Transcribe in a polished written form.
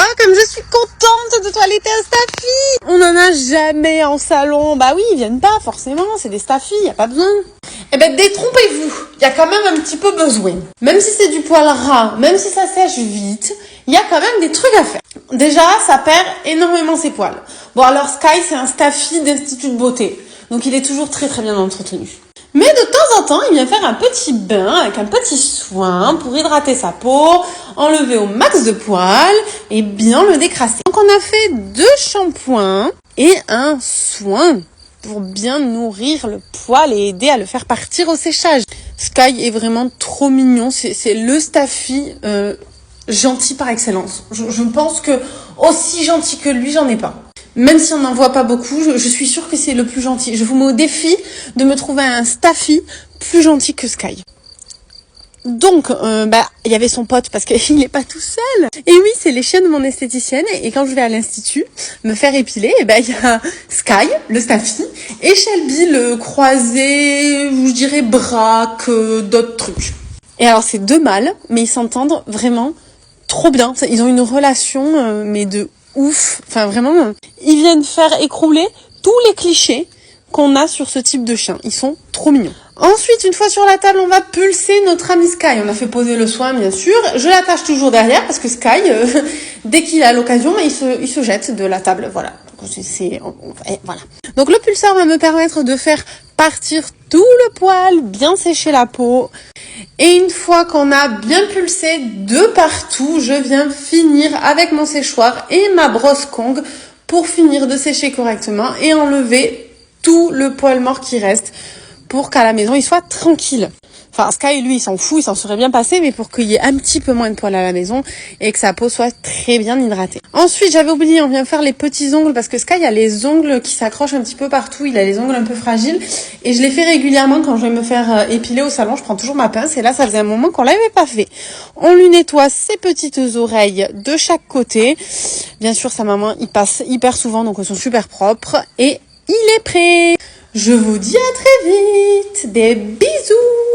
Ah, comme je suis contente de toiletter un staffy. On n'en a jamais en salon. Bah oui, ils viennent pas forcément, c'est des staffys, y a pas besoin. Eh ben, détrompez-vous, il y a quand même un petit peu besoin. Même si c'est du poil ras, même si ça sèche vite, il y a quand même des trucs à faire. Déjà, ça perd énormément ses poils. Bon, alors Sky, c'est un staffy d'institut de beauté. Donc, il est toujours très très bien entretenu. Mais de temps en temps, il vient faire un petit bain avec un petit soin pour hydrater sa peau, enlever au max de poils et bien le décrasser. Donc, on a fait 2 shampoings et un soin pour bien nourrir le poil et aider à le faire partir au séchage. Sky est vraiment trop mignon. C'est le staffy gentil par excellence. Je pense que aussi gentil que lui, j'en ai pas. Même si on n'en voit pas beaucoup, je suis sûre que c'est le plus gentil. Je vous mets au défi de me trouver un staffy plus gentil que Sky. Donc, il y avait son pote parce qu'il n'est pas tout seul. Et oui, c'est les chiens de mon esthéticienne. Et quand je vais à l'institut me faire épiler, il y a Sky, le staffy, et Shelby, le croisé, je dirais braque, d'autres trucs. Et alors, c'est 2 mâles, mais ils s'entendent vraiment trop bien. Ils ont une relation, mais de ouf. Enfin, vraiment, ils viennent faire écrouler tous les clichés qu'on a sur ce type de chien. Ils sont trop mignons. Ensuite, une fois sur la table, on va pulser notre ami Sky. On a fait poser le soin, bien sûr. Je l'attache toujours derrière parce que Sky, dès qu'il a l'occasion, il se jette de la table. Voilà. Voilà. Donc, le pulseur va me permettre de faire partir tout le poil, bien sécher la peau. Et une fois qu'on a bien pulsé de partout, je viens finir avec mon séchoir et ma brosse Kong pour finir de sécher correctement et enlever tout le poil mort qui reste pour qu'à la maison, il soit tranquille. Enfin, Sky, lui, il s'en fout, il s'en serait bien passé, mais pour qu'il y ait un petit peu moins de poils à la maison et que sa peau soit très bien hydratée. Ensuite, j'avais oublié, on vient faire les petits ongles parce que Sky a les ongles qui s'accrochent un petit peu partout, il a les ongles un peu fragiles et je les fais régulièrement quand je vais me faire épiler au salon, je prends toujours ma pince et là, ça faisait un moment qu'on l'avait pas fait. On lui nettoie ses petites oreilles de chaque côté. Bien sûr, sa maman, il passe hyper souvent, donc elles sont super propres et il est prêt. Je vous dis à très vite. Des bisous.